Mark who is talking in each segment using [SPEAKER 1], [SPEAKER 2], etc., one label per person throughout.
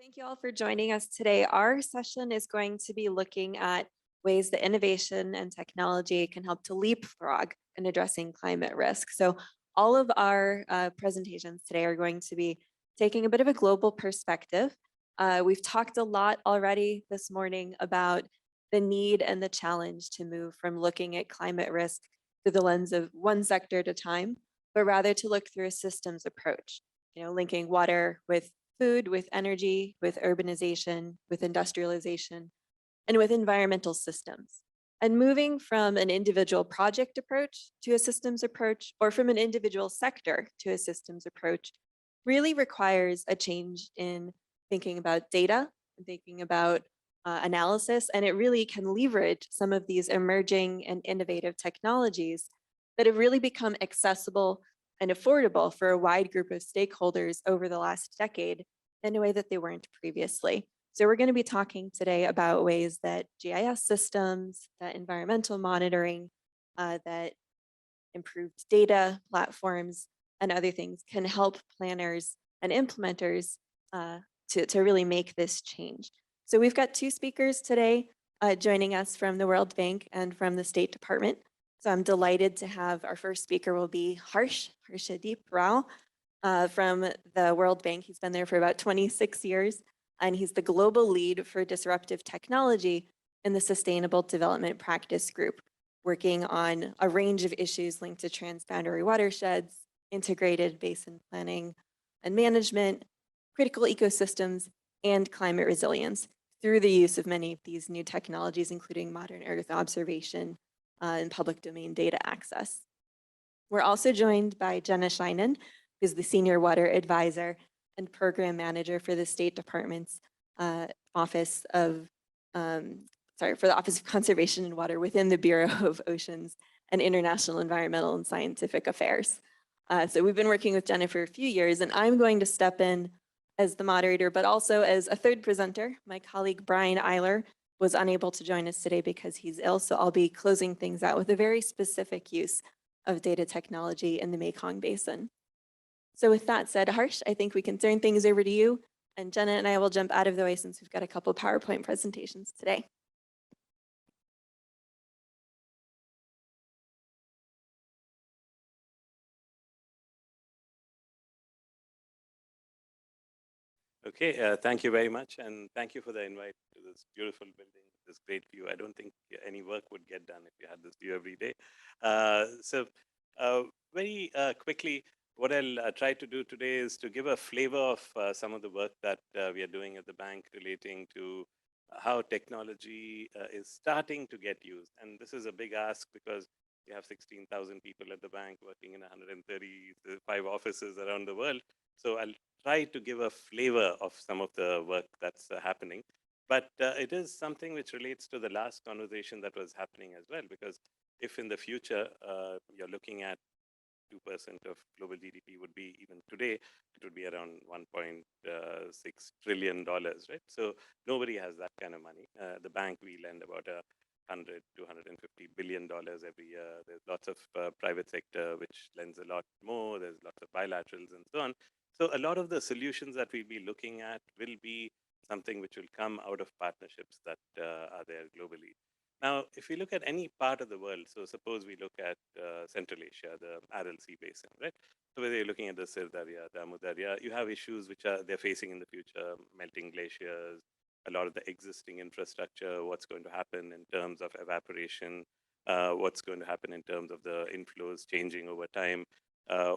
[SPEAKER 1] Thank you all for joining us today. Our session is going to be looking at ways that innovation and technology can help to leapfrog in addressing climate risk. So all of our presentations today are going to be taking a bit of a global perspective. We've talked a lot already this morning about the need and the challenge to move from looking at climate risk through the lens of one sector at a time, but rather to look through a systems approach, linking water with food, with energy, with urbanization, with industrialization, and with environmental systems. And moving from an individual project approach to a systems approach, or from an individual sector to a systems approach, really requires a change in thinking about data and thinking about analysis, and it really can leverage some of these emerging and innovative technologies that have really become accessible and affordable for a wide group of stakeholders over the last decade in a way that they weren't previously. So we're going to be talking today about ways that GIS systems, that environmental monitoring, that improved data platforms, and other things can help planners and implementers to really make this change. So we've got two speakers today joining us from the World Bank and from the State Department. So I'm delighted to have our first speaker will be Harshadeep Rao from the World Bank. He's been there for about 26 years, and he's the global lead for disruptive technology in the Sustainable Development Practice Group, working on a range of issues linked to transboundary watersheds, integrated basin planning and management, critical ecosystems, and climate resilience through the use of many of these new technologies, including modern Earth observation and public domain data access. We're also joined by Jenna Scheinen, who's the Senior Water Advisor and Program Manager for the State Department's Office of Conservation and Water within the Bureau of Oceans and International Environmental and Scientific Affairs. So we've been working with Jenna for a few years, and I'm going to step in as the moderator, but also as a third presenter. My colleague Brian Eiler was unable to join us today because he's ill, so I'll be closing things out with a very specific use of data technology in the Mekong Basin. So with that said, Harsh, I think we can turn things over to you, and Jenna and I will jump out of the way since we've got a couple of PowerPoint presentations today.
[SPEAKER 2] Okay, thank you very much, and thank you for the invite to this beautiful building, this great view. I don't think any work would get done if you had this view every day. Very quickly, what I'll try to do today is to give a flavor of some of the work that we are doing at the bank relating to how technology is starting to get used. And this is a big ask because we have 16,000 people at the bank working in 135 offices around the world. So I'll try to give a flavor of some of the work that's happening. But it is something which relates to the last conversation that was happening as well, because if in the future you're looking at 2% of global GDP would be, even today, it would be around $1.6 trillion, right? So nobody has that kind of money. The bank, we lend about $100 to $150 billion every year. There's lots of private sector which lends a lot more. There's lots of bilaterals and so on. So a lot of the solutions that we'll be looking at will be something which will come out of partnerships that are there globally. Now, if we look at any part of the world, so suppose we look at Central Asia, the Aral Sea Basin, right? So whether you're looking at the Sirdarya, Damodarya, you have issues which they're facing in the future, melting glaciers, a lot of the existing infrastructure, what's going to happen in terms of evaporation, what's going to happen in terms of the inflows changing over time,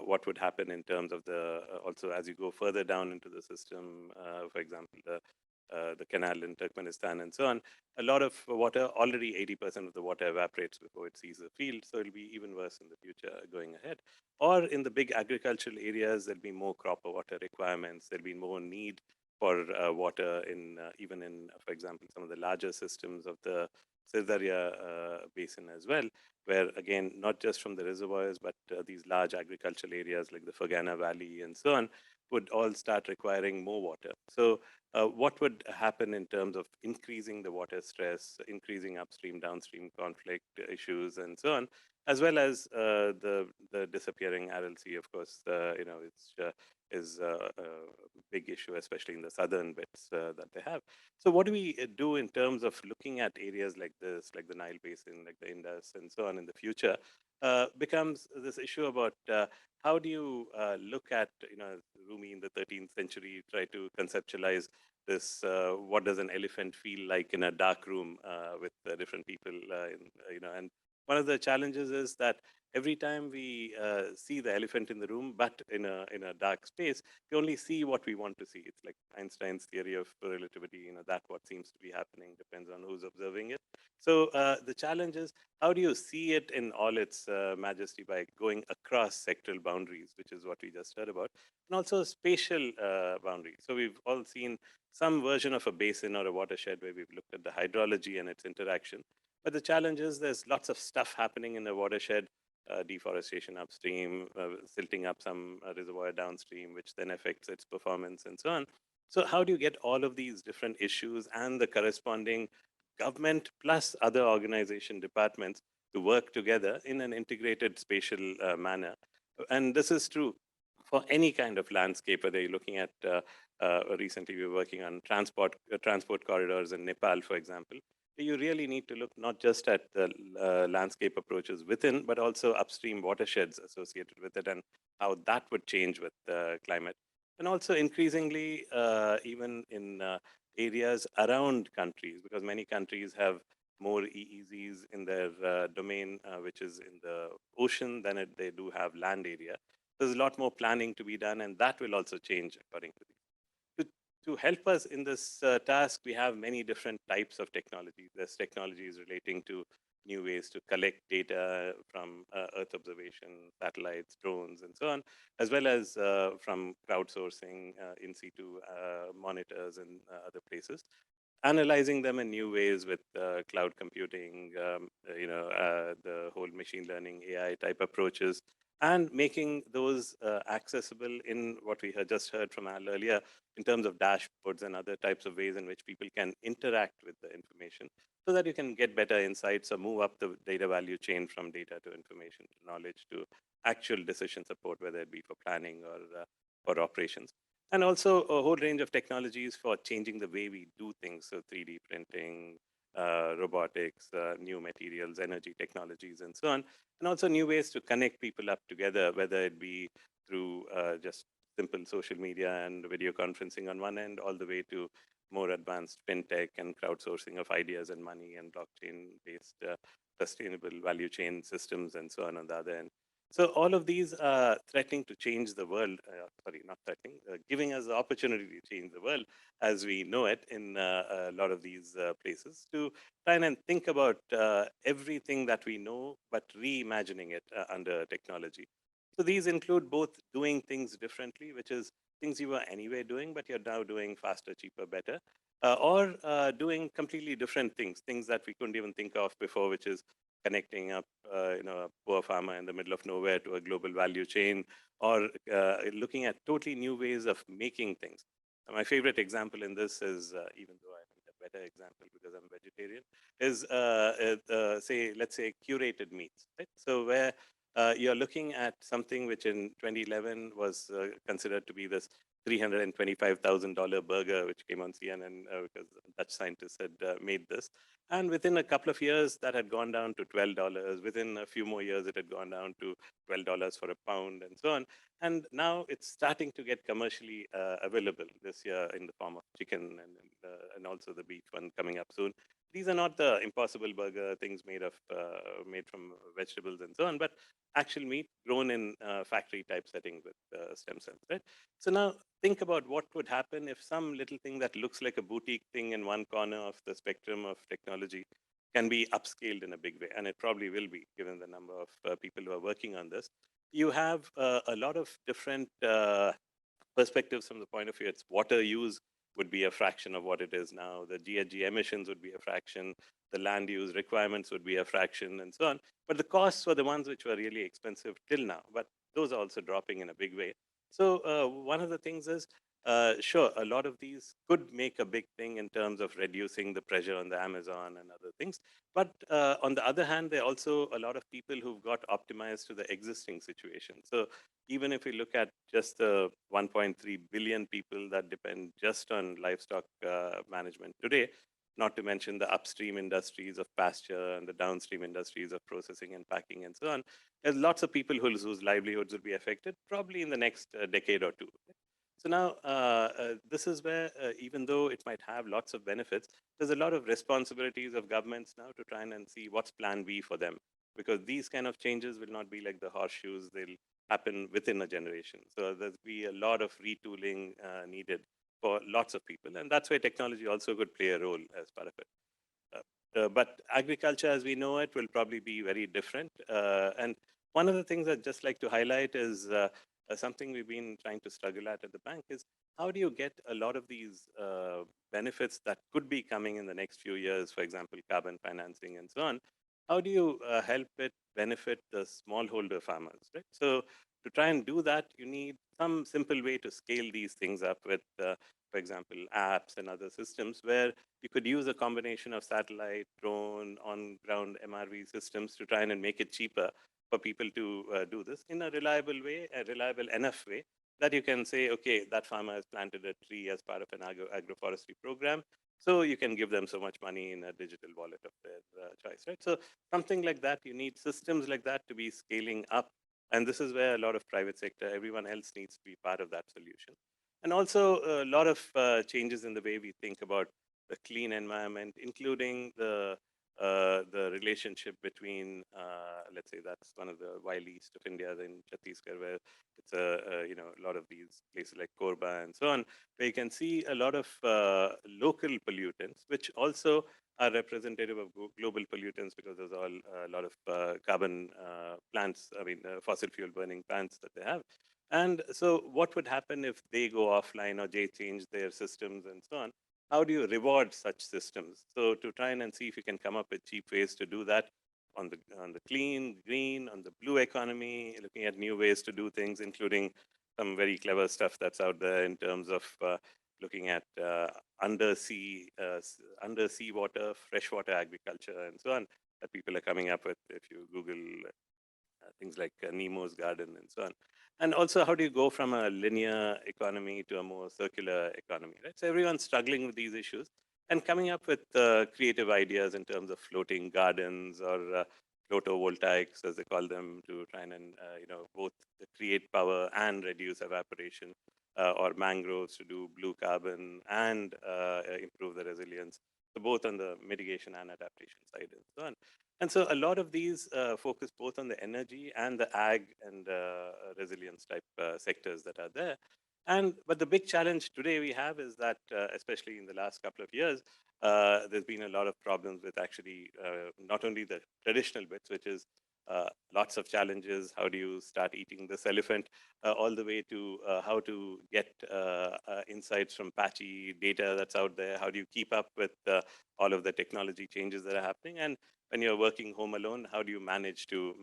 [SPEAKER 2] what would happen in terms of the, also as you go further down into the system, for example, the canal in Turkmenistan and so on, a lot of water, already 80% of the water evaporates before it sees the field, so it'll be even worse in the future going ahead. Or in the big agricultural areas, there'll be more crop or water requirements, there'll be more need for water in, even in, for example, some of the larger systems of the Sirdarya basin as well, where again, not just from the reservoirs, but these large agricultural areas like the Fergana Valley and so on, would all start requiring more water. So what would happen in terms of increasing the water stress, increasing upstream, downstream conflict issues, and so on, as well as the disappearing Aral Sea, of course, it's is a big issue, especially in the southern bits that they have. So what do we do in terms of looking at areas like this, like the Nile Basin, like the Indus, and so on in the future? Becomes this issue about how do you look at, Rumi in the 13th century try to conceptualize this, what does an elephant feel like in a dark room with different people, and one of the challenges is that every time we see the elephant in the room, but in a dark space, we only see what we want to see. It's like Einstein's theory of relativity. That what seems to be happening depends on who's observing it. So the challenge is, how do you see it in all its majesty by going across sectoral boundaries, which is what we just heard about, and also spatial boundaries. So we've all seen some version of a basin or a watershed where we've looked at the hydrology and its interaction. But the challenge is there's lots of stuff happening in the watershed, deforestation upstream, silting up some reservoir downstream, which then affects its performance and so on. So how do you get all of these different issues and the corresponding government plus other organization departments to work together in an integrated spatial manner? And this is true for any kind of landscape, whether you're looking at, recently we were working on transport corridors in Nepal, for example. You really need to look not just at the landscape approaches within, but also upstream watersheds associated with it and how that would change with climate. And also increasingly, even in areas around countries, because many countries have more EEZs in their domain, which is in the ocean, than they do have land area. There's a lot more planning to be done, and that will also change according to to, to help us in this task. We have many different types of technologies. There's technologies relating to new ways to collect data from Earth observation, satellites, drones, and so on, as well as from crowdsourcing in situ monitors and other places, analyzing them in new ways with cloud computing, the whole machine learning, AI type approaches, and making those accessible in what we had just heard from Al earlier, in terms of dashboards and other types of ways in which people can interact with the information, so that you can get better insights or move up the data value chain from data to information to knowledge to actual decision support, whether it be for planning or operations. And also a whole range of technologies for changing the way we do things. So 3D printing, robotics, new materials, energy technologies, and so on. And also new ways to connect people up together, whether it be through just simple social media and video conferencing on one end, all the way to more advanced fintech and crowdsourcing of ideas and money and blockchain-based sustainable value chain systems and so on the other end. So all of these are threatening to change the world. Sorry, not threatening, giving us the opportunity to change the world as we know it in a lot of these places, to try and think about everything that we know, but reimagining it under technology. So these include both doing things differently, which is things you were anyway doing, but you're now doing faster, cheaper, better, or doing completely different things, things that we couldn't even think of before, which is connecting up, a poor farmer in the middle of nowhere to a global value chain, or looking at totally new ways of making things. My favorite example in this is, even though I need a better example because I'm vegetarian, is say, let's say curated meats, right? So where you're looking at something which in 2011 was considered to be this $325,000 burger, which came on CNN because Dutch scientists had made this. And within a couple of years, that had gone down to $12. Within a few more years, it had gone down to $12 for a pound and so on. And now it's starting to get commercially available this year in the form of chicken and also the beef one coming up soon. These are not the Impossible Burger things made from vegetables and so on, but actual meat grown in factory type setting with stem cells, right? So now think about what would happen if some little thing that looks like a boutique thing in one corner of the spectrum of technology can be upscaled in a big way, and it probably will be, given the number of people who are working on this. You have a lot of different perspectives from the point of view. Its water use would be a fraction of what it is now. The GHG emissions would be a fraction. The land use requirements would be a fraction, and so on. But the costs were the ones which were really expensive till now. But those are also dropping in a big way. So one of the things is sure, a lot of these could make a big thing in terms of reducing the pressure on the Amazon and other things. But on the other hand, there are also a lot of people who've got optimized to the existing situation. So even if we look at just the 1.3 billion people that depend just on livestock management today, not to mention the upstream industries of pasture and the downstream industries of processing and packing and so on, there's lots of people whose livelihoods will be affected probably in the next decade or two. So now, this is where, even though it might have lots of benefits, there's a lot of responsibilities of governments now to try and see what's plan B for them. Because these kind of changes will not be like the horseshoes, they'll happen within a generation. So there'll be a lot of retooling needed for lots of people. And that's where technology also could play a role as part of it. But agriculture as we know it will probably be very different. And one of the things I'd just like to highlight is something we've been trying to struggle at the bank is how do you get a lot of these benefits that could be coming in the next few years, for example, carbon financing and so on. How do you help it benefit the smallholder farmers, right? So to try and do that, you need some simple way to scale these things up with, for example, apps and other systems where you could use a combination of satellite, drone, on-ground MRV systems to try and make it cheaper for people to do this in a reliable way, a reliable enough way that you can say, okay, that farmer has planted a tree as part of an agroforestry program. So you can give them so much money in a digital wallet of their choice, right? So something like that, you need systems like that to be scaling up. And this is where a lot of private sector, everyone else needs to be part of that solution. And also a lot of changes in the way we think about the clean environment, including the relationship between, let's say that's one of the wild east of India in Chhattisgarh, where it's a lot of these places like Korba and so on, where you can see a lot of local pollutants, which also are representative of global pollutants because there's all a lot of carbon plants, fossil fuel burning plants that they have. And so what would happen if they go offline or they change their systems and so on? How do you reward such systems? So to try and see if you can come up with cheap ways to do that on the clean, green, on the blue economy, looking at new ways to do things, including some very clever stuff that's out there in terms of looking at undersea water, freshwater agriculture, and so on that people are coming up with. If you Google things like Nemo's garden and so on. And also, how do you go from a linear economy to a more circular economy, right? So everyone's struggling with these issues and coming up with creative ideas in terms of floating gardens or photovoltaics, as they call them, to try and both create power and reduce evaporation, or mangroves to do blue carbon and improve the resilience. So both on the mitigation and adaptation side and so on. And so a lot of these focus both on the energy and the ag and resilience type sectors that are there. But the big challenge today we have is that, especially in the last couple of years, there's been a lot of problems with actually not only the traditional bits, which is lots of challenges. How do you start eating this elephant? All the way to how to get insights from patchy data that's out there. How do you keep up with all of the technology changes that are happening? And when you're working home alone, how do you manage to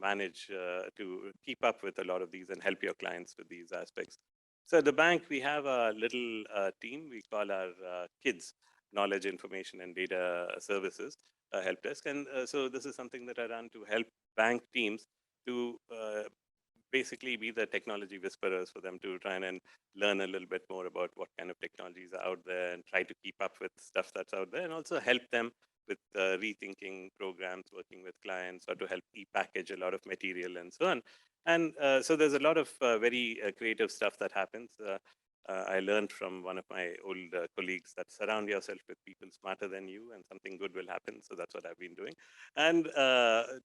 [SPEAKER 2] keep up with a lot of these and help your clients with these aspects? So at the bank, we have a little team we call our kids, knowledge, information, and data services help desk. And so this is something that I run to help bank teams to basically be the technology whisperers for them to try and learn a little bit more about what kind of technologies are out there and try to keep up with stuff that's out there, and also help them with rethinking programs, working with clients, or to help e-package a lot of material and so on. And so there's a lot of very creative stuff that happens. I learned from one of my old colleagues that surround yourself with people smarter than you and something good will happen. So that's what I've been doing. And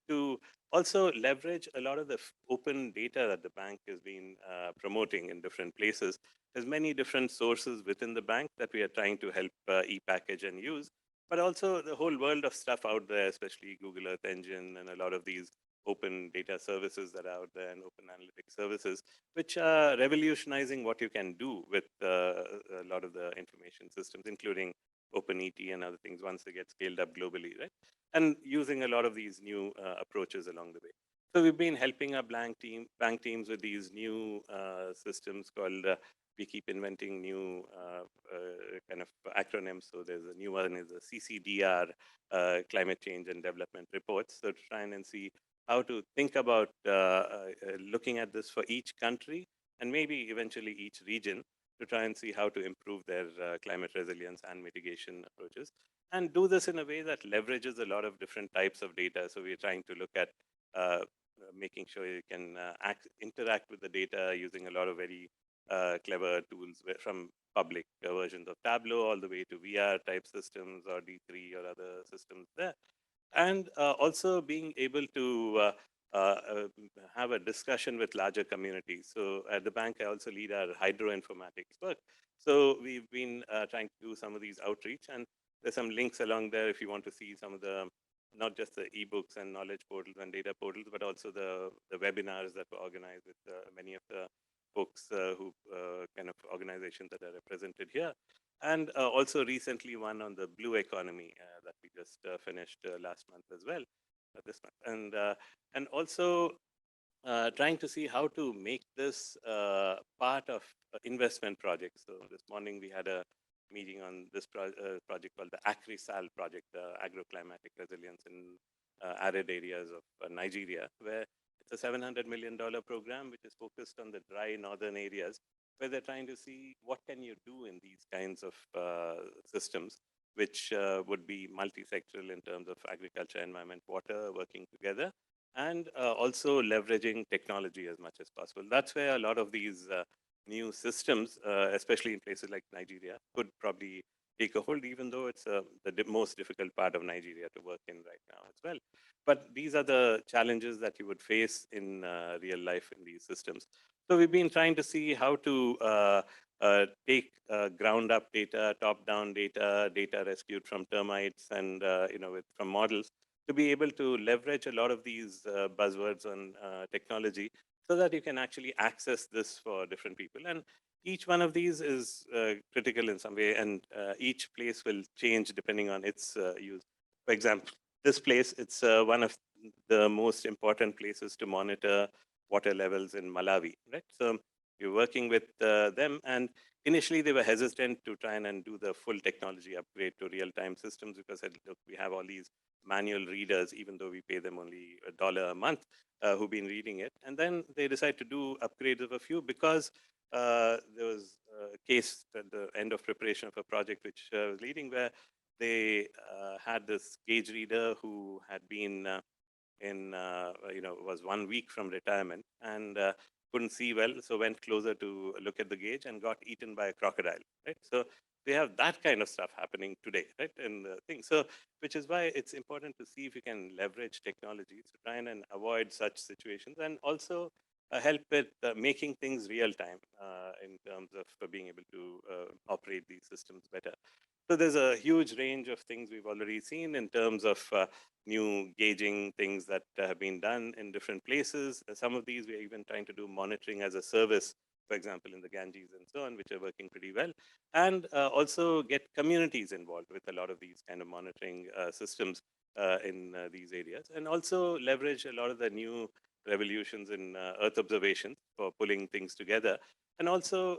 [SPEAKER 2] to also leverage a lot of the open data that the bank has been promoting in different places. There's many different sources within the bank that we are trying to help e-package and use, but also the whole world of stuff out there, especially Google Earth Engine and a lot of these open data services that are out there and open analytics services, which are revolutionizing what you can do with a lot of the information systems, including OpenET and other things once they get scaled up globally, right? And using a lot of these new approaches along the way. So we've been helping our bank teams with these new systems called we keep inventing new kind of acronyms. So there's a new one is a CCDR, Climate Change and Development Reports. So to try and see how to think about looking at this for each country and maybe eventually each region to try and see how to improve their climate resilience and mitigation approaches, and do this in a way that leverages a lot of different types of data. So we're trying to look at making sure you can interact with the data using a lot of very clever tools from public versions of Tableau all the way to VR type systems or D3 or other systems there. And also being able to have a discussion with larger communities. So at the bank, I also lead our hydroinformatics work. So we've been trying to do some of these outreach, and there's some links along there if you want to see some of the, not just the ebooks and knowledge portals and data portals, but also the webinars that were organized with many of the folks who kind of organizations that are represented here. And also recently one on the blue economy that we just finished last month as well, this month. And also trying to see how to make this part of investment projects. So this morning we had a meeting on this project called the ACRISAL project, Agroclimatic Resilience in arid areas of Nigeria, where it's a $700 million program which is focused on the dry northern areas, where they're trying to see what can you do in these kinds of systems, which would be multi-sectoral in terms of agriculture, environment, water, working together, and also leveraging technology as much as possible. That's where a lot of these new systems, especially in places like Nigeria, could probably take a hold, even though it's the most difficult part of Nigeria to work in right now as well. But these are the challenges that you would face in real life in these systems. So we've been trying to see how to take ground up data, top down data, data rescued from termites and from models, to be able to leverage a lot of these buzzwords on technology so that you can actually access this for different people. And each one of these is critical in some way, and each place will change depending on its use. For example, this place, it's one of the most important places to monitor water levels in Malawi, right? So we're working with them, and initially they were hesitant to try and do the full technology upgrade to real-time systems because said, look, we have all these manual readers, even though we pay them only $1 a month, who've been reading it. And then they decide to do upgrades of a few because there was a case at the end of preparation of a project which I was leading where they had this gauge reader who had been was 1 week from retirement and couldn't see well, so went closer to look at the gauge and got eaten by a crocodile, right? So we have that kind of stuff happening today, right? And the thing, so which is why it's important to see if you can leverage technologies to try and avoid such situations, and also help with making things real time in terms of being able to operate these systems better. So there's a huge range of things we've already seen in terms of new gauging things that have been done in different places. Some of these we're even trying to do monitoring as a service, for example, in the Ganges and so on, which are working pretty well. And also get communities involved with a lot of these kind of monitoring systems in these areas. And also leverage a lot of the new revolutions in Earth observation for pulling things together, and also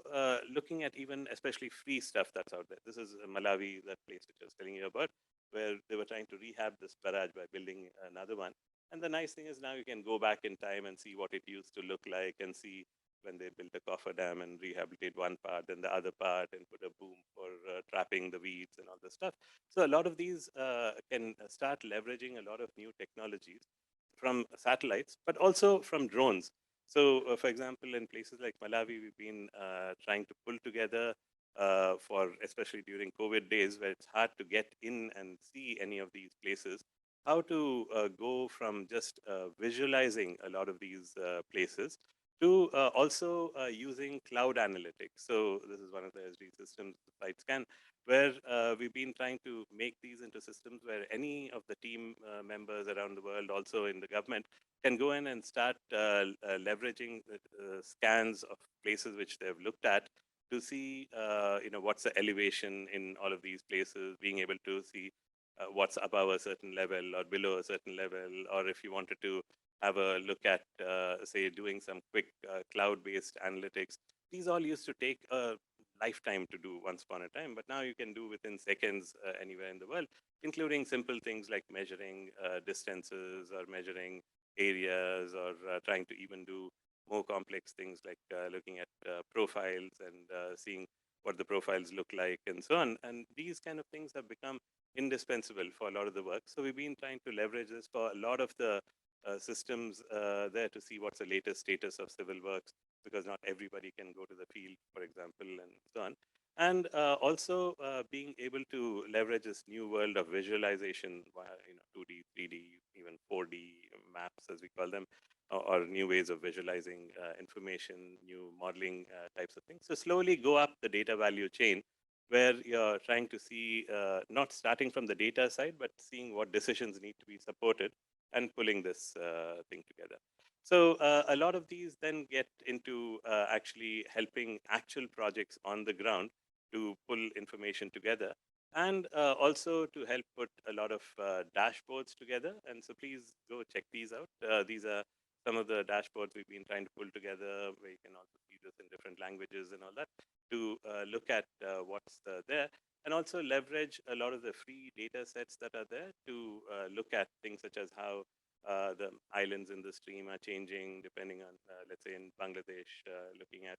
[SPEAKER 2] looking at even especially free stuff that's out there. This is Malawi, that place which I was telling you about, where they were trying to rehab this barrage by building another one. And the nice thing is now you can go back in time and see what it used to look like, and see when they built a cofferdam and rehabilitate one part, then the other part, and put a boom for trapping the weeds and all this stuff. So a lot of these can start leveraging a lot of new technologies from satellites, but also from drones. So, for example, in places like Malawi, we've been trying to pull together for, especially during COVID days, where it's hard to get in and see any of these places, how to go from just visualizing a lot of these places to also using cloud analytics. So this is one of the SD systems, SiteScan, where we've been trying to make these into systems where any of the team members around the world, also in the government, can go in and start leveraging scans of places which they've looked at to see, what's the elevation in all of these places, being able to see what's above a certain level or below a certain level, or if you wanted to have a look at, say, doing some quick cloud-based analytics these all used to take a lifetime to do once upon a time, but now you can do within seconds anywhere in the world, including simple things like measuring distances or measuring areas, or trying to even do more complex things like looking at profiles and seeing what the profiles look like and so on. And these kind of things have become indispensable for a lot of the work. So we've been trying to leverage this for a lot of the systems there to see what's the latest status of civil works, because not everybody can go to the field, for example, and so on. And also being able to leverage this new world of visualization via 2D, 3D, even 4D maps, as we call them, or new ways of visualizing information, new modeling types of things. So slowly go up the data value chain, where you're trying to see, not starting from the data side, but seeing what decisions need to be supported and pulling this thing together. So a lot of these then get into actually helping actual projects on the ground to pull information together, and also to help put a lot of dashboards together. And so please go check these out. These are some of the dashboards we've been trying to pull together, where you can also see this in different languages and all that, to look at what's there, and also leverage a lot of the free data sets that are there to look at things such as how the islands in the stream are changing, depending on, let's say in Bangladesh, looking at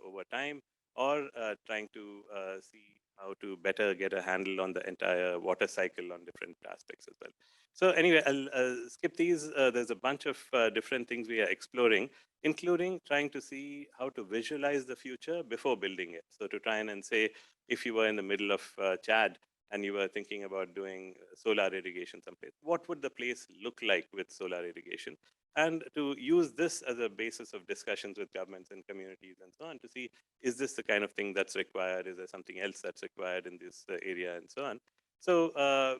[SPEAKER 2] over time, or trying to see how to better get a handle on the entire water cycle on different aspects as well. So anyway, I'll skip these. There's a bunch of different things we are exploring, including trying to see how to visualize the future before building it. So to try and say, if you were in the middle of Chad and you were thinking about doing solar irrigation someplace, what would the place look like with solar irrigation? And to use this as a basis of discussions with governments and communities and so on, to see, is this the kind of thing that's required? Is there something else that's required in this area and so on? So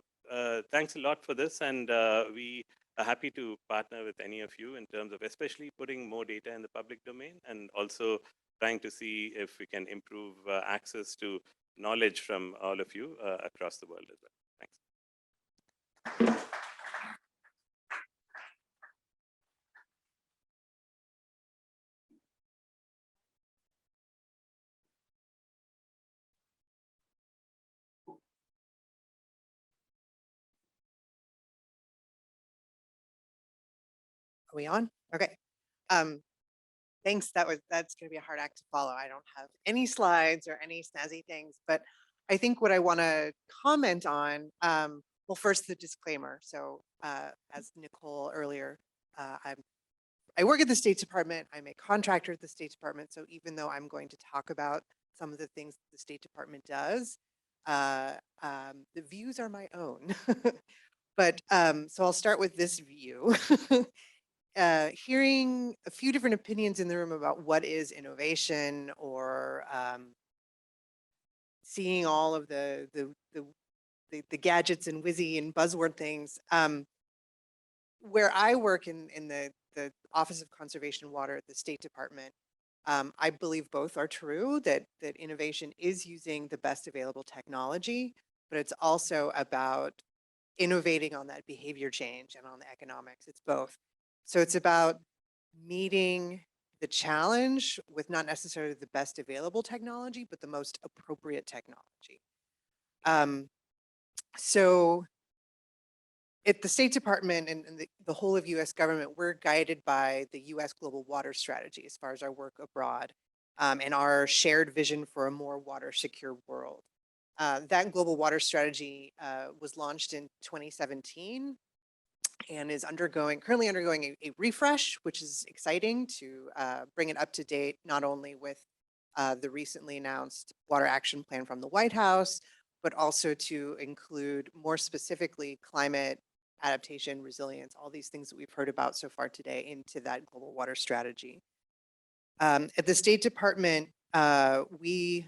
[SPEAKER 2] thanks a lot for this, and we are happy to partner with any of you in terms of especially putting more data in the public domain, and also trying to see if we can improve access to knowledge from all of you across the world as well. Thanks.
[SPEAKER 3] Are we on? Okay. Thanks. That's going to be a hard act to follow. I don't have any slides or any snazzy things, but I think what I want to comment on, well, first the disclaimer. So as Nicole earlier, I work at the State Department. I'm a contractor at the State Department. So even though I'm going to talk about some of the things the State Department does, the views are my own. But so I'll start with this view. Hearing a few different opinions in the room about what is innovation, or seeing all of the gadgets and whizzy and buzzword things. Where I work in the Office of Conservation Water at the State Department, I believe both are true, that innovation is using the best available technology, but it's also about innovating on that behavior change and on the economics. It's both. So it's about meeting the challenge with not necessarily the best available technology, but the most appropriate technology. So at the State Department and the whole of US government, we're guided by the US Global Water Strategy as far as our work abroad, and our shared vision for a more water secure world. That global water strategy was launched in 2017 and is currently undergoing a refresh, which is exciting to bring it up to date, not only with the recently announced water action plan from the White House, but also to include more specifically climate adaptation, resilience, all these things that we've heard about so far today into that global water strategy. At the State Department, we're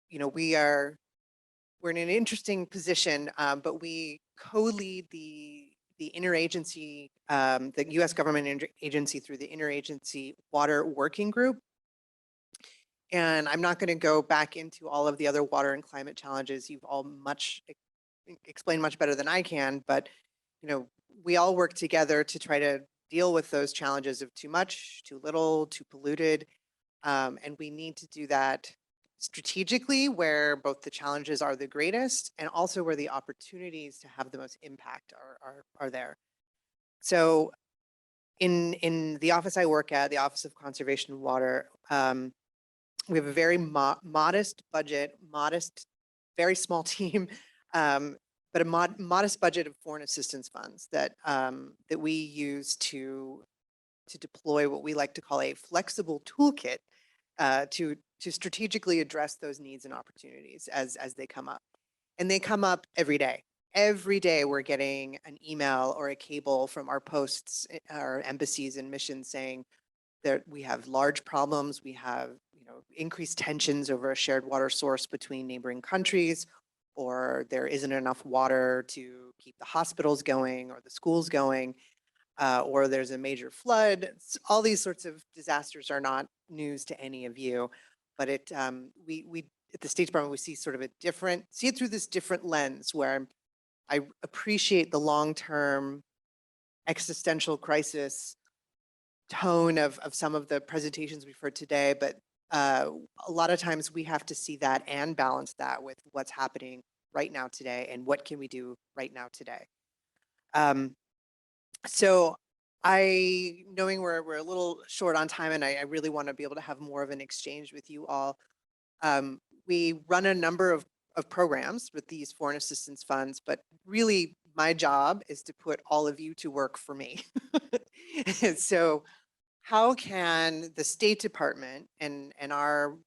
[SPEAKER 3] in an interesting position, but we co-lead the interagency, the US government agency through the Interagency Water Working Group. And I'm not going to go back into all of the other water and climate challenges. You've all explained much better than I can, but we all work together to try to deal with those challenges of too much, too little, too polluted. And we need to do that strategically where both the challenges are the greatest and also where the opportunities to have the most impact are there. So in the office I work at, the Office of Conservation of Water, we have a very modest budget, very small team, but a modest budget of foreign assistance funds that that we use to deploy what we like to call a flexible toolkit to strategically address those needs and opportunities as they come up. And they come up every day. Every day we're getting an email or a cable from our posts, our embassies and missions saying that we have large problems. We have, increased tensions over a shared water source between neighboring countries, or there isn't enough water to keep the hospitals going or the schools going, or there's a major flood. All these sorts of disasters are not news to any of you, but we at the State Department, we see sort of see it through this different lens where I appreciate the long-term existential crisis tone of some of the presentations we've heard today, but a lot of times we have to see that and balance that with what's happening right now today and what can we do right now today. So knowing we're a little short on time and I really want to be able to have more of an exchange with you all. We run a number of programs with these foreign assistance funds, but really my job is to put all of you to work for me. So how can the State Department and our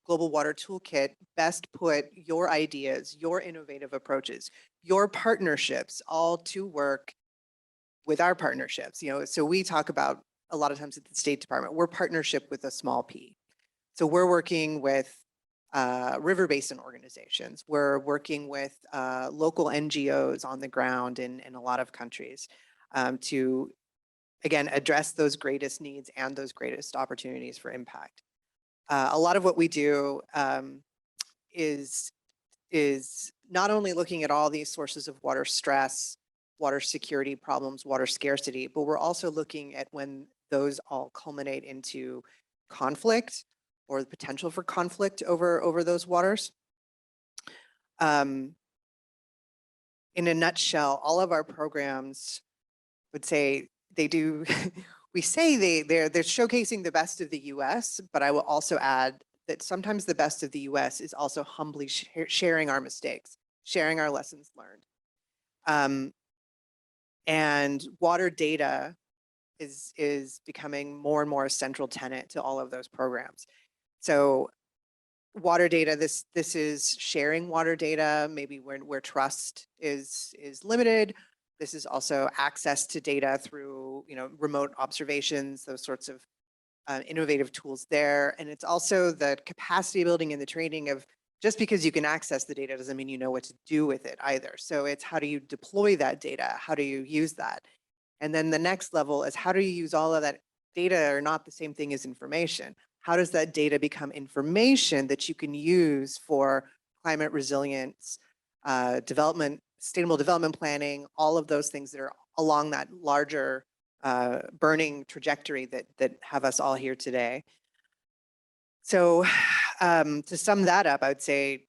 [SPEAKER 3] global water toolkit best put your ideas, your innovative approaches, your partnerships all to work with our partnerships? So we talk about a lot of times at the State Department, we're partnership with a small p. So we're working with river basin organizations. We're working with local NGOs on the ground in a lot of countries to, again, address those greatest needs and those greatest opportunities for impact. A lot of what we do is not only looking at all these sources of water stress, water security problems, water scarcity, but we're also looking at when those all culminate into conflict or the potential for conflict over those waters. In a nutshell, all of our programs would say they do, we say they're showcasing the best of the US, but I will also add that sometimes the best of the US is also humbly sharing our mistakes, sharing our lessons learned. And water data is becoming more and more a central tenet to all of those programs. So water data, this is sharing water data, maybe where trust is limited. This is also access to data through, remote observations, those sorts of innovative tools there. And it's also the capacity building and the training of just because you can access the data doesn't mean you know what to do with it either. So it's how do you deploy that data? How do you use that? And then the next level is how do you use all of that data are not the same thing as information. How does that data become information that you can use for climate resilience, development, sustainable development planning, all of those things that are along that larger burning trajectory that have us all here today. So to sum that up, I would say,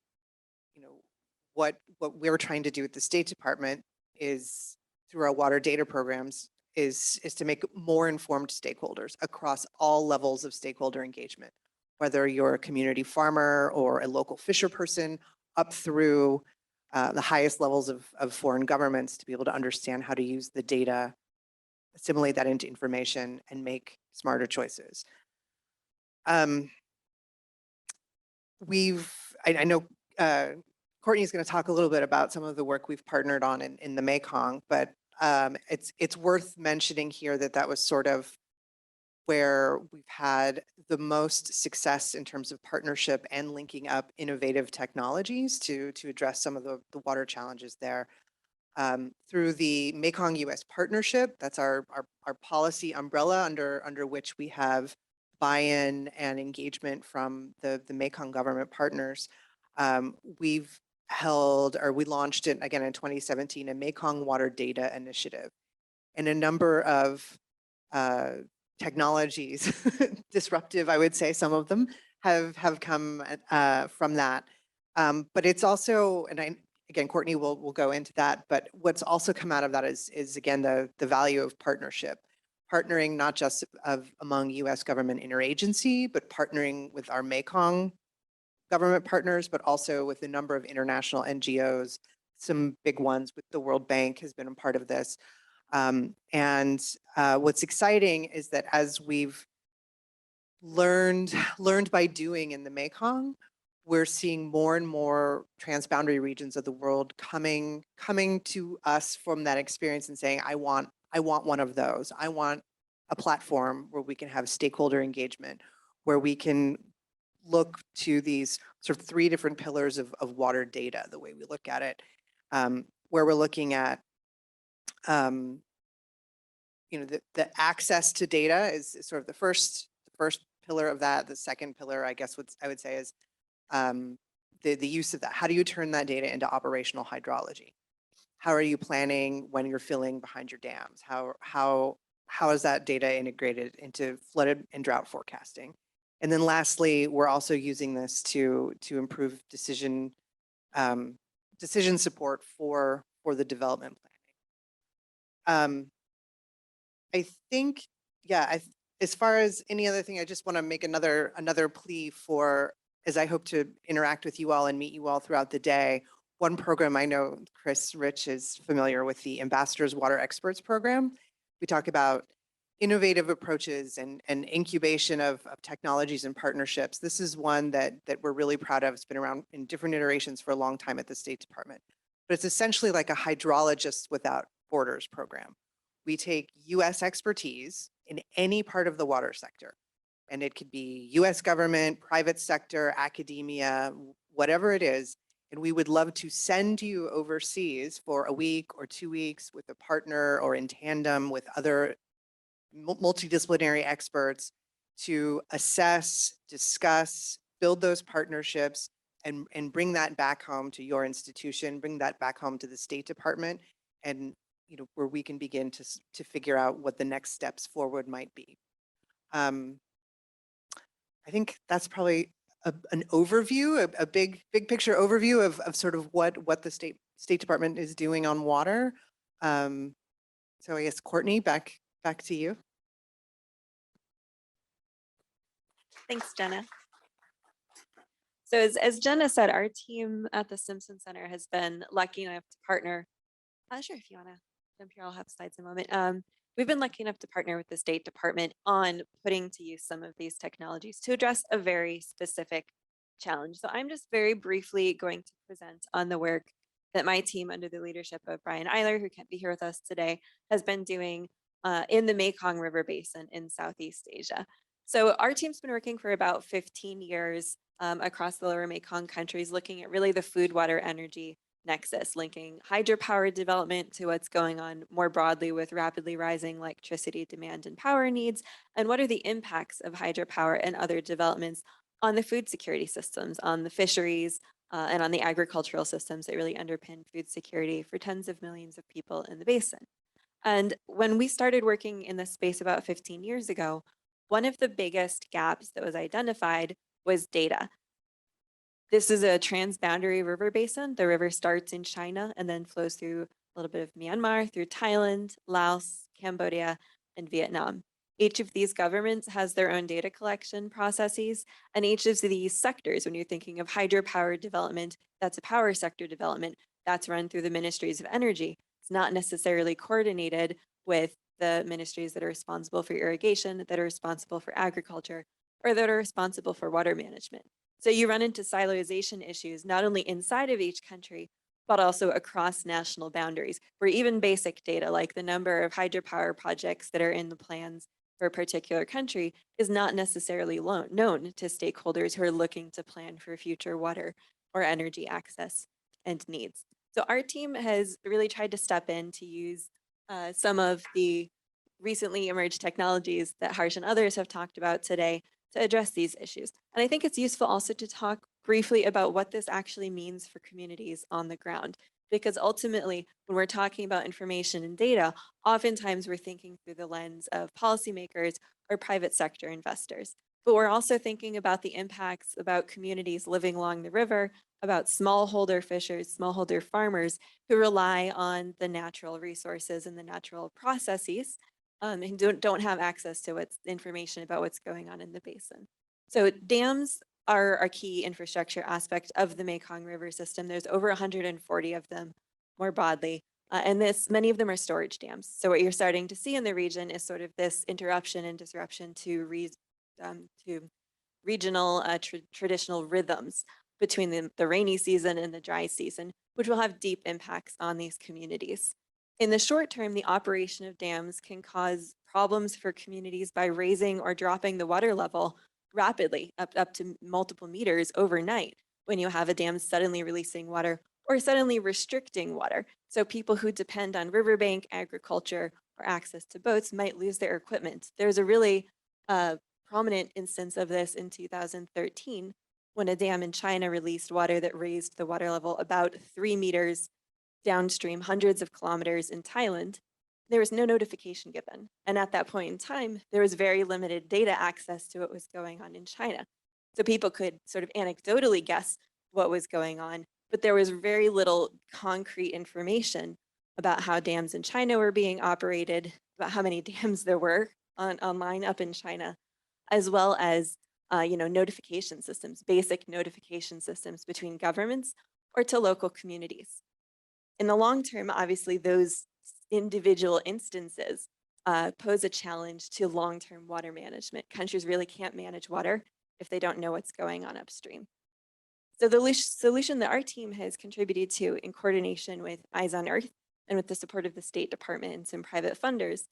[SPEAKER 3] what we're trying to do at the State Department is through our water data programs is to make more informed stakeholders across all levels of stakeholder engagement, whether you're a community farmer or a local fisher person, up through the highest levels of foreign governments to be able to understand how to use the data, assimilate that into information, and make smarter choices. I know Courtney's going to talk a little bit about some of the work we've partnered on in the Mekong, but it's worth mentioning here that was sort of where we've had the most success in terms of partnership and linking up innovative technologies to address some of the water challenges there. Through the Mekong US partnership, that's our policy umbrella under which we have buy-in and engagement from the Mekong government partners. We launched it again in 2017, a Mekong Water Data Initiative. And a number of technologies, disruptive, I would say some of them have come from that. But it's also, and again, Courtney will go into that, but what's also come out of that is again, the value of partnership. Partnering not just among US government interagency, but partnering with our Mekong government partners, but also with a number of international NGOs, some big ones with the World Bank has been a part of this. What's exciting is that as we've learned by doing in the Mekong, we're seeing more and more transboundary regions of the world coming to us from that experience and saying, I want one of those. I want a platform where we can have stakeholder engagement, where we can look to these sort of 3 different pillars of water data, the way we look at it, where we're looking at the access to data is sort of the first pillar of that. The second pillar, I guess, what I would say is the use of that. How do you turn that data into operational hydrology? How are you planning when you're filling behind your dams? How is that data integrated into flooded and drought forecasting? And then lastly, we're also using this to improve decision support for the development planning. I think, yeah, as far as any other thing, I just want to make another plea for, as I hope to interact with you all and meet you all throughout the day. One program I know Chris Rich is familiar with, the Ambassadors Water Experts program. We talk about innovative approaches and incubation of technologies and partnerships. This is one that we're really proud of. It's been around in different iterations for a long time at the State Department. But it's essentially like a hydrologist without borders program. We take US expertise in any part of the water sector, and it could be US government, private sector, academia, whatever it is, and we would love to send you overseas for a week or 2 weeks with a partner or in tandem with other multidisciplinary experts to assess, discuss, build those partnerships, and bring that back home to your institution, bring that back home to the State Department, and where we can begin to figure out what the next steps forward might be. I think that's probably an overview, a big picture overview of sort of what the State Department is doing on water. So I guess Courtney, back to you.
[SPEAKER 1] Thanks, Jenna. So as Jenna said, our team at the Simpson Center has been lucky enough to partner. Sure, if you want to jump here, I'll have slides in a moment. We've been lucky enough to partner with the State Department on putting to use some of these technologies to address a very specific challenge. So I'm just very briefly going to present on the work that my team under the leadership of Brian Eiler, who can't be here with us today, has been doing in the Mekong River Basin in Southeast Asia. So our team's been working for about 15 years across the lower Mekong countries, looking at really the food, water, energy nexus, linking hydropower development to what's going on more broadly with rapidly rising electricity demand and power needs, and what are the impacts of hydropower and other developments on the food security systems, on the fisheries, and on the agricultural systems that really underpin food security for tens of millions of people in the basin. And when we started working in this space about 15 years ago, one of the biggest gaps that was identified was data. This is a transboundary river basin. The river starts in China and then flows through a little bit of Myanmar, through Thailand, Laos, Cambodia, and Vietnam. Each of these governments has their own data collection processes, and each of these sectors, when you're thinking of hydropower development, that's a power sector development, that's run through the ministries of energy. It's not necessarily coordinated with the ministries that are responsible for irrigation, that are responsible for agriculture, or that are responsible for water management. So you run into siloization issues, not only inside of each country, but also across national boundaries, where even basic data like the number of hydropower projects that are in the plans for a particular country is not necessarily known to stakeholders who are looking to plan for future water or energy access and needs. So our team has really tried to step in to use some of the recently emerged technologies that Harsh and others have talked about today to address these issues. And I think it's useful also to talk briefly about what this actually means for communities on the ground, because ultimately, when we're talking about information and data, oftentimes we're thinking through the lens of policymakers or private sector investors. But we're also thinking about the impacts about communities living along the river, about smallholder fishers, smallholder farmers who rely on the natural resources and the natural processes and don't have access to what's information about what's going on in the basin. So dams are a key infrastructure aspect of the Mekong River system. There's over 140 of them more broadly. And many of them are storage dams. So what you're starting to see in the region is sort of this interruption and disruption to regional traditional rhythms between the rainy season and the dry season, which will have deep impacts on these communities. In the short term, the operation of dams can cause problems for communities by raising or dropping the water level rapidly, up to multiple meters overnight, when you have a dam suddenly releasing water or suddenly restricting water. So people who depend on riverbank agriculture or access to boats might lose their equipment. There's a really prominent instance of this in 2013 when a dam in China released water that raised the water level about 3 meters downstream, hundreds of kilometers in Thailand. There was no notification given. And at that point in time, there was very limited data access to what was going on in China. So people could sort of anecdotally guess what was going on, but there was very little concrete information about how dams in China were being operated, about how many dams there were online up in China, as well as notification systems, basic notification systems between governments or to local communities. In the long term, obviously, those individual instances pose a challenge to long-term water management. Countries really can't manage water if they don't know what's going on upstream. So the solution that our team has contributed to in coordination with Eyes on Earth and with the support of the State Department and some private funders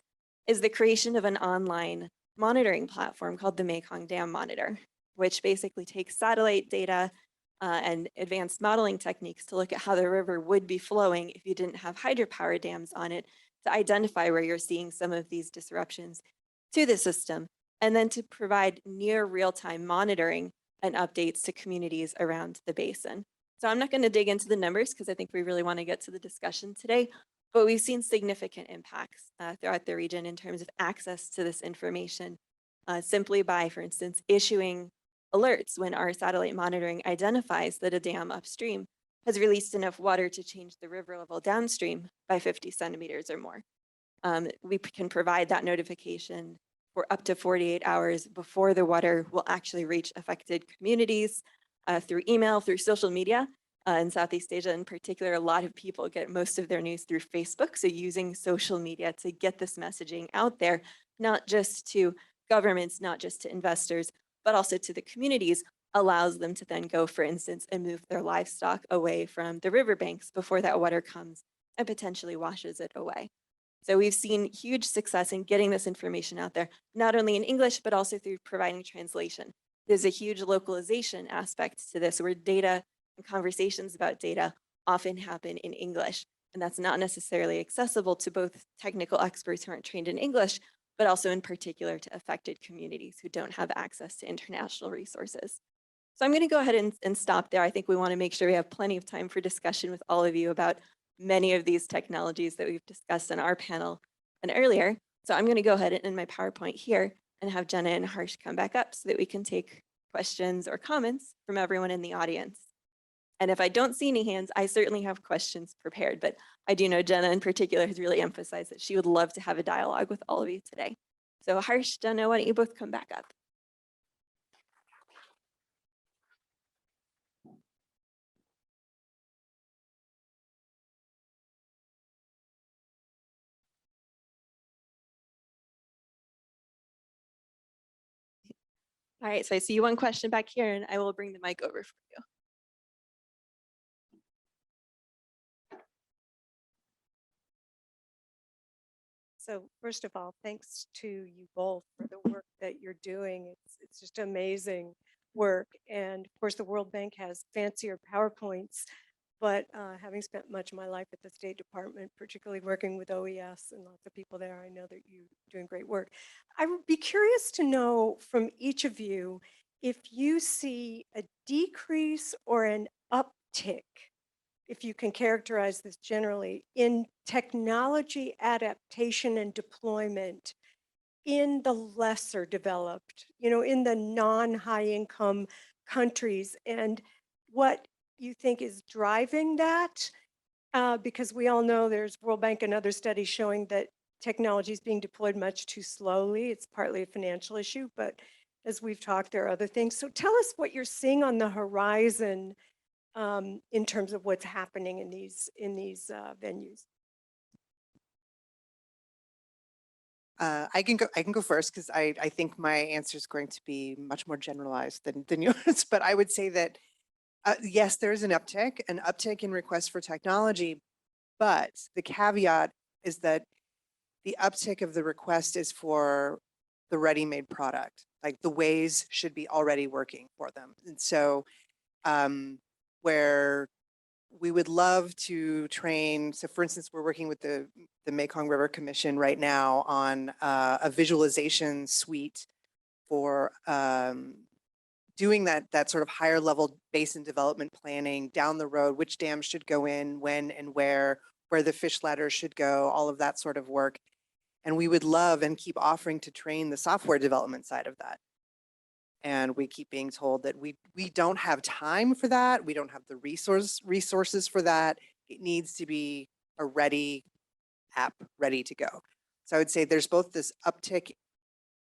[SPEAKER 1] is the creation of an online monitoring platform called the Mekong Dam Monitor, which basically takes satellite data and advanced modeling techniques to look at how the river would be flowing if you didn't have hydropower dams on it, to identify where you're seeing some of these disruptions to the system, and then to provide near real-time monitoring and updates to communities around the basin. So I'm not going to dig into the numbers because I think we really want to get to the discussion today, but we've seen significant impacts throughout the region in terms of access to this information simply by, for instance, issuing alerts when our satellite monitoring identifies that a dam upstream has released enough water to change the river level downstream by 50 centimeters or more. We can provide that notification for up to 48 hours before the water will actually reach affected communities through email, through social media. In Southeast Asia in particular, a lot of people get most of their news through Facebook. So using social media to get this messaging out there, not just to governments, not just to investors, but also to the communities, allows them to then go, for instance, and move their livestock away from the riverbanks before that water comes and potentially washes it away. So we've seen huge success in getting this information out there, not only in English, but also through providing translation. There's a huge localization aspect to this where data and conversations about data often happen in English. And that's not necessarily accessible to both technical experts who aren't trained in English, but also in particular to affected communities who don't have access to international resources. So I'm going to go ahead and stop there. I think we want to make sure we have plenty of time for discussion with all of you about many of these technologies that we've discussed in our panel and earlier. So I'm going to go ahead and end my PowerPoint here and have Jenna and Harsh come back up so that we can take questions or comments from everyone in the audience. And if I don't see any hands, I certainly have questions prepared, but I do know Jenna in particular has really emphasized that she would love to have a dialogue with all of you today. So Harsh, Jenna, why don't you both come back up? All right, so I see one question back here and I will bring the mic over for you.
[SPEAKER 4] So first of all, thanks to you both for the work that you're doing. It's just amazing work. And of course, the World Bank has fancier PowerPoints, but having spent much of my life at the State Department, particularly working with OES and lots of people there, I know that you're doing great work. I would be curious to know from each of you if you see a decrease or an uptick if you can characterize this generally, in technology adaptation and deployment in the lesser developed, in the non-high income countries, and what you think is driving that? Because we all know there's World Bank and other studies showing that technology is being deployed much too slowly. It's partly a financial issue, but as we've talked, there are other things. So tell us what you're seeing on the horizon in terms of what's happening in these venues.
[SPEAKER 3] I can go first because I think my answer is going to be much more generalized than yours. But I would say that yes, there is an uptick in requests for technology, but the caveat is that the uptick of the request is for the ready-made product. Like the ways should be already working for them. And so where we would love to train, so for instance, we're working with the Mekong River Commission right now on a visualization suite for doing that sort of higher level basin development planning down the road, which dams should go in, when and where the fish ladders should go, all of that sort of work. And we would love and keep offering to train the software development side of that. And we keep being told that we don't have time for that. We don't have the resources for that. It needs to be a ready app, ready to go. So I would say there's both this uptick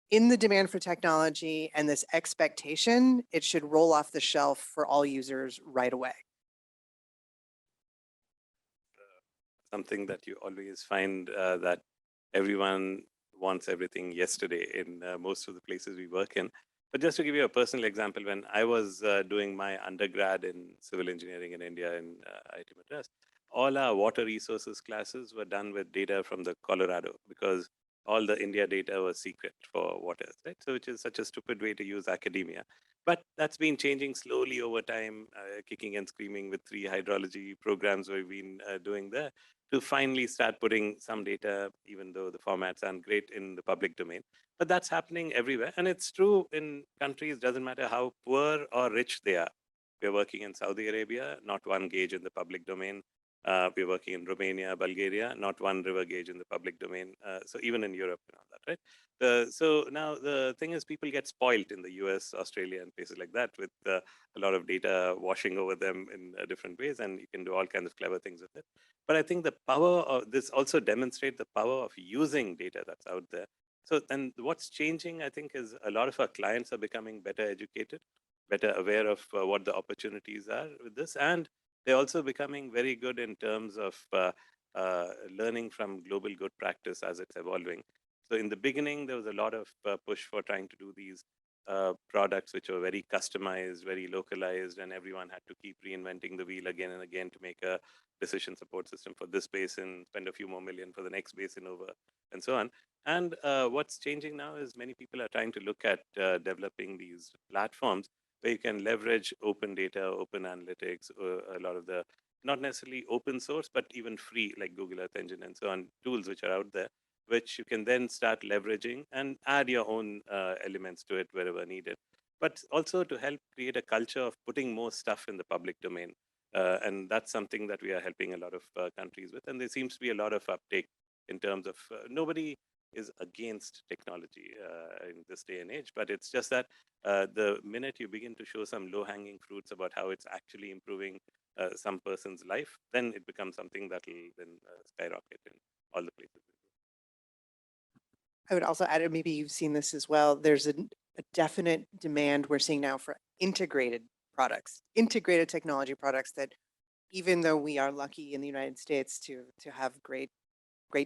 [SPEAKER 3] in the demand for technology and this expectation it should roll off the shelf for all users right away.
[SPEAKER 2] Something that you always find that everyone wants everything yesterday in most of the places we work in. But just to give you a personal example, when I was doing my undergrad in civil engineering in India in IIT Madras, all our water resources classes were done with data from the Colorado because all the India data was secret for waters, right? So which is such a stupid way to use academia. But that's been changing slowly over time, kicking and screaming with 3 hydrology programs we've been doing there to finally start putting some data, even though the formats aren't great, in the public domain. But that's happening everywhere. And it's true in countries, doesn't matter how poor or rich they are. We're working in Saudi Arabia, not one gauge in the public domain. We're working in Romania, Bulgaria, not one river gauge in the public domain. So even in Europe and all that, right? So now the thing is people get spoiled in the US, Australia, and places like that with a lot of data washing over them in different ways, and you can do all kinds of clever things with it. But I think the power of this also demonstrates the power of using data that's out there. So, and what's changing, I think, is a lot of our clients are becoming better educated, better aware of what the opportunities are with this. And they're also becoming very good in terms of learning from global good practice as it's evolving. So in the beginning, there was a lot of push for trying to do these products which were very customized, very localized, and everyone had to keep reinventing the wheel again and again to make a decision support system for this basin, spend a few more million for the next basin over, and so on. And what's changing now is many people are trying to look at developing these platforms where you can leverage open data, open analytics, a lot of the, not necessarily open source, but even free, like Google Earth Engine and so on, tools which are out there, which you can then start leveraging and add your own elements to it wherever needed. But also to help create a culture of putting more stuff in the public domain. And that's something that we are helping a lot of countries with. And there seems to be a lot of uptake in terms of nobody is against technology in this day and age, but it's just that the minute you begin to show some low-hanging fruits about how it's actually improving some person's life, then it becomes something that will then skyrocket in all the places.
[SPEAKER 3] I would also add, maybe you've seen this as well, there's a definite demand we're seeing now for integrated products, integrated technology products that even though we are lucky in the United States to have great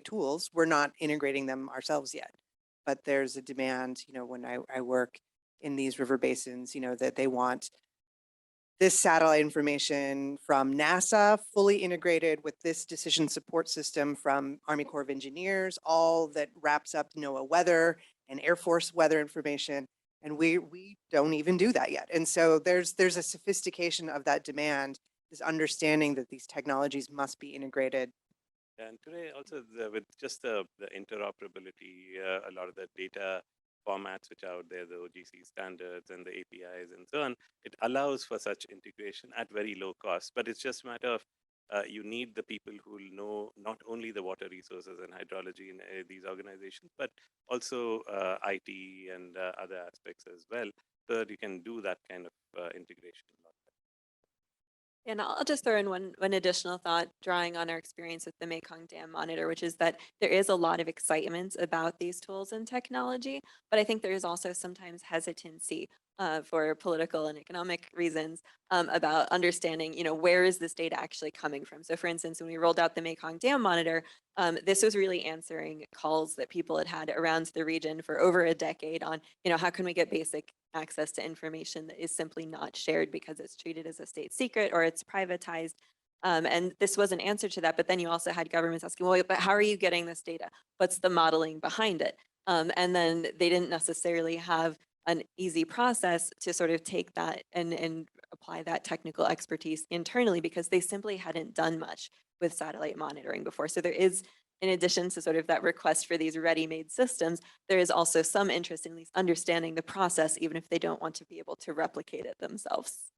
[SPEAKER 3] tools, we're not integrating them ourselves yet. But there's a demand, when I work in these river basins, that they want this satellite information from NASA fully integrated with this decision support system from Army Corps of Engineers, all that wraps up NOAA weather and Air Force weather information. And we don't even do that yet. And so there's a sophistication of that demand, this understanding that these technologies must be integrated.
[SPEAKER 2] And today also with just the interoperability, a lot of the data formats which are out there, the OGC standards and the APIs and so on, it allows for such integration at very low cost. But it's just a matter of you need the people who will know not only the water resources and hydrology in these organizations, but also IT and other aspects as well, so that you can do that kind of integration.
[SPEAKER 1] And I'll just throw in one additional thought, drawing on our experience with the Mekong Dam Monitor, which is that there is a lot of excitement about these tools and technology, but I think there is also sometimes hesitancy for political and economic reasons about understanding, where is this data actually coming from? So for instance, when we rolled out the Mekong Dam Monitor, this was really answering calls that people had had around the region for over a decade on, how can we get basic access to information that is simply not shared because it's treated as a state secret or it's privatized. And this was an answer to that. But then you also had governments asking, well, but how are you getting this data? What's the modeling behind it? And then they didn't necessarily have an easy process to sort of take that and apply that technical expertise internally because they simply hadn't done much with satellite monitoring before. So there is, in addition to sort of that request for these ready-made systems, there is also some interest in at least understanding the process, even if they don't want to be able to replicate it themselves.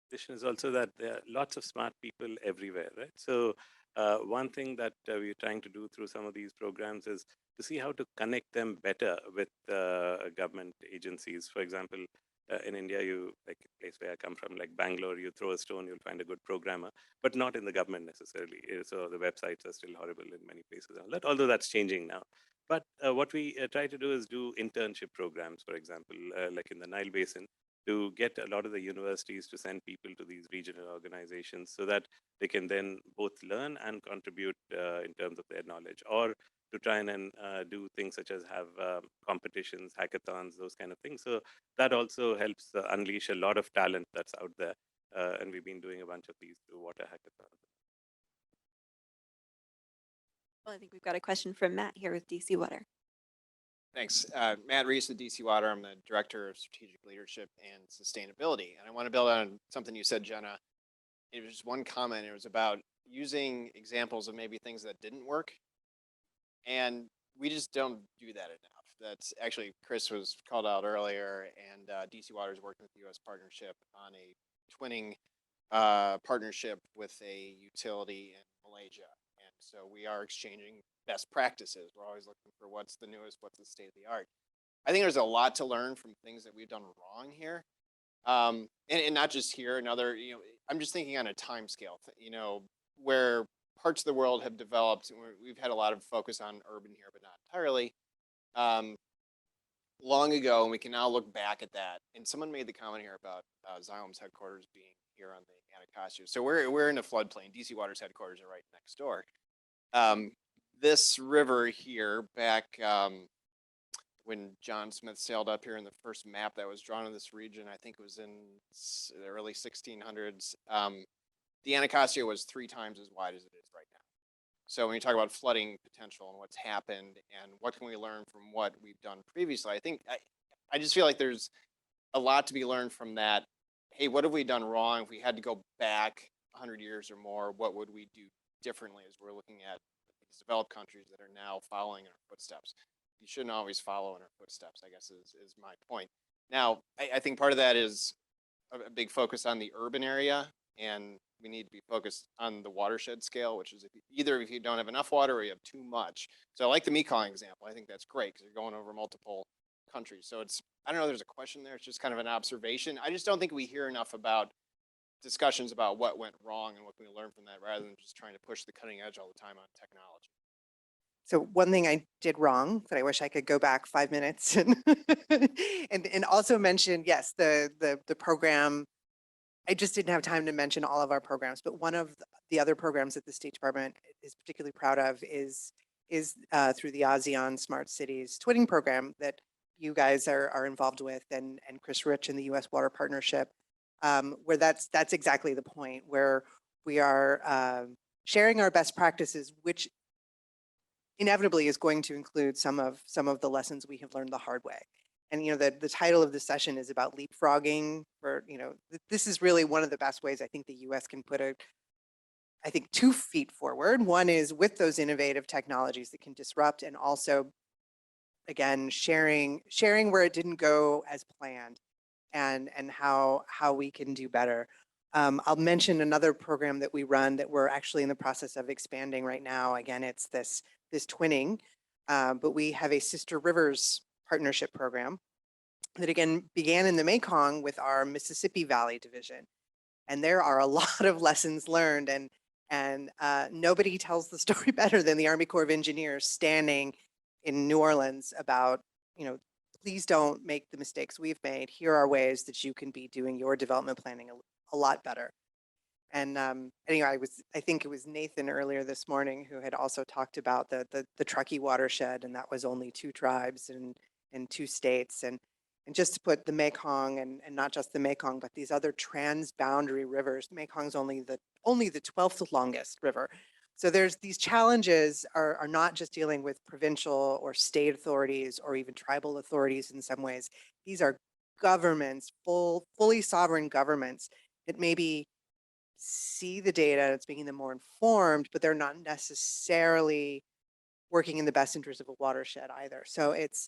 [SPEAKER 2] Addition is also that there are lots of smart people everywhere, right? So one thing that we're trying to do through some of these programs is to see how to connect them better with government agencies. For example, in India, like a place where I come from, like Bangalore, you throw a stone, you'll find a good programmer, but not in the government necessarily. So the websites are still horrible in many places, although that's changing now. But what we try to do is do internship programs, for example, like in the Nile Basin, to get a lot of the universities to send people to these regional organizations so that they can then both learn and contribute in terms of their knowledge, or to try and do things such as have competitions, hackathons, those kind of things. So that also helps unleash a lot of talent that's out there. And we've been doing a bunch of these through water hackathons.
[SPEAKER 1] Well, I think we've got a question from Matt here with DC Water.
[SPEAKER 5] Thanks. Matt Reese with DC Water. I'm the Director of Strategic Leadership and Sustainability. And I want to build on something you said, Jenna. It was just one comment. It was about using examples of maybe things that didn't work. And we just don't do that enough. That's actually, Chris was called out earlier, and DC Water is working with the U.S. partnership on a twinning partnership with a utility in Malaysia. And so we are exchanging best practices. We're always looking for what's the newest, what's the state of the art. I think there's a lot to learn from things that we've done wrong here. And not just here, another, I'm just thinking on a time scale, where parts of the world have developed. We've had a lot of focus on urban here, but not entirely. Long ago, and we can now look back at that. And someone made the comment here about Xylem's headquarters being here on the Anacostia. So we're in a floodplain. DC Water's headquarters are right next door. This river here, back when John Smith sailed up here in the first map that was drawn of this region, I think it was in the early 1600s, the Anacostia was 3 times as wide as it is right now. So when you talk about flooding potential and what's happened and what can we learn from what we've done previously, I think I just feel like there's a lot to be learned from that. Hey, what have we done wrong? If we had to go back 100 years or more, what would we do differently as we're looking at these developed countries that are now following in our footsteps? You shouldn't always follow in our footsteps, I guess is my point. Now, I think part of that is a big focus on the urban area, and we need to be focused on the watershed scale, which is either if you don't have enough water or you have too much. So I like the Mekong example. I think that's great because you're going over multiple countries. So I don't know if there's a question there. It's just kind of an observation. I just don't think we hear enough about discussions about what went wrong and what can we learn from that, rather than just trying to push the cutting edge all the time on technology.
[SPEAKER 3] So one thing I did wrong that I wish I could go back 5 minutes and and also mention, yes, the program. I just didn't have time to mention all of our programs, but one of the other programs that the State Department is particularly proud of is through the ASEAN Smart Cities Twinning program that you guys are involved with, and Chris Rich and the U.S. Water Partnership, where that's exactly the point where we are sharing our best practices, which inevitably is going to include some of the lessons we have learned the hard way. And the title of this session is about leapfrogging. This is really one of the best ways I think the U.S. can put 2 feet forward. One is with those innovative technologies that can disrupt, and also, again, sharing where it didn't go as planned, and how we can do better. I'll mention another program that we run that we're actually in the process of expanding right now. Again, it's this twinning, but we have a Sister Rivers partnership program that again began in the Mekong with our Mississippi Valley division. And there are a lot of lessons learned, and nobody tells the story better than the Army Corps of Engineers standing in New Orleans about, please don't make the mistakes we've made. Here are ways that you can be doing your development planning a lot better. And anyway, I think it was Nathan earlier this morning who had also talked about the Truckee watershed, and that was only 2 tribes and 2 states. And just to put the Mekong and not just the Mekong, but these other transboundary rivers, the Mekong's only the 12th longest river. So there's these challenges are not just dealing with provincial or state authorities or even tribal authorities in some ways. These are governments, fully sovereign governments that maybe see the data, it's making them more informed, but they're not necessarily working in the best interest of a watershed either. So it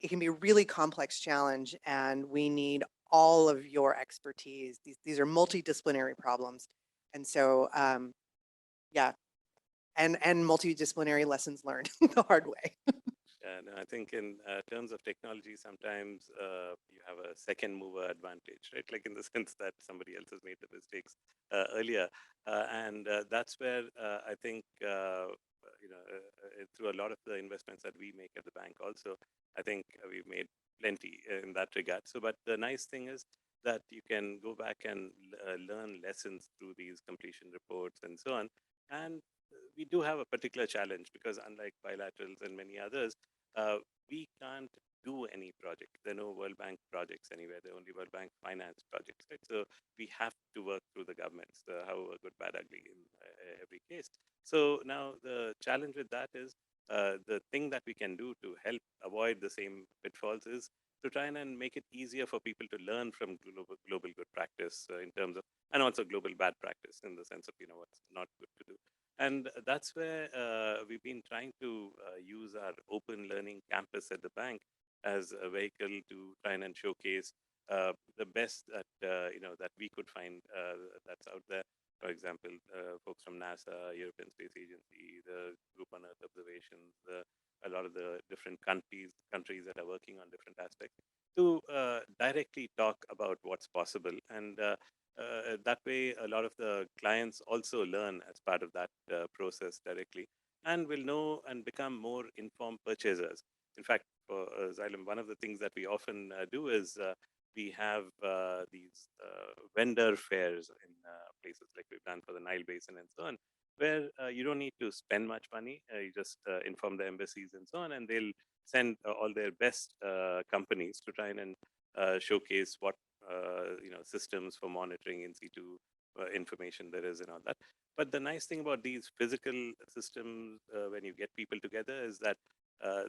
[SPEAKER 3] can be a really complex challenge, and we need all of your expertise. These are multidisciplinary problems. And so, yeah, and multidisciplinary lessons learned the hard way.
[SPEAKER 2] No, I think in terms of technology, sometimes you have a second mover advantage, right? Like in the sense that somebody else has made the mistakes earlier. And that's where I think, through a lot of the investments that we make at the bank also, I think we've made plenty in that regard. So, but the nice thing is that you can go back and learn lessons through these completion reports and so on. And we do have a particular challenge because unlike bilaterals and many others, we can't do any project. There are no World Bank projects anywhere. There are only World Bank finance projects, right? So we have to work through the governments, however good, bad, ugly in every case. So now the challenge with that is the thing that we can do to help avoid the same pitfalls is to try and make it easier for people to learn from global good practice in terms of, and also global bad practice in the sense of, what's not good to do. And that's where we've been trying to use our open learning campus at the bank as a vehicle to try and showcase the best that that we could find that's out there. For example, folks from NASA, European Space Agency, the Group on Earth Observations, a lot of the different countries that are working on different aspects to directly talk about what's possible. And that way, a lot of the clients also learn as part of that process directly and will know and become more informed purchasers. In fact, for Xylem, one of the things that we often do is we have these vendor fairs in places like we've done for the Nile Basin and so on, where you don't need to spend much money. You just inform the embassies and so on, and they'll send all their best companies to try and showcase what systems for monitoring in situ information there is and all that. But the nice thing about these physical systems, when you get people together, is that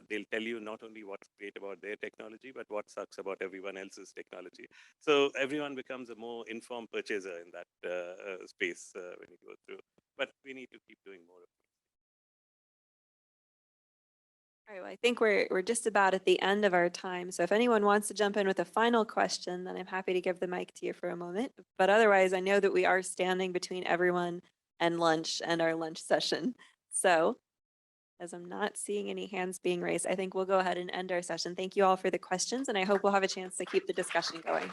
[SPEAKER 2] they'll tell you not only what's great about their technology, but what sucks about everyone else's technology. So everyone becomes a more informed purchaser in that space when you go through. But we need to keep doing more of it.
[SPEAKER 1] All right, well, I think we're just about at the end of our time. So if anyone wants to jump in with a final question, then I'm happy to give the mic to you for a moment. But otherwise, I know that we are standing between everyone and lunch and our lunch session. So as I'm not seeing any hands being raised, I think we'll go ahead and end our session. Thank you all for the questions, and I hope we'll have a chance to keep the discussion going.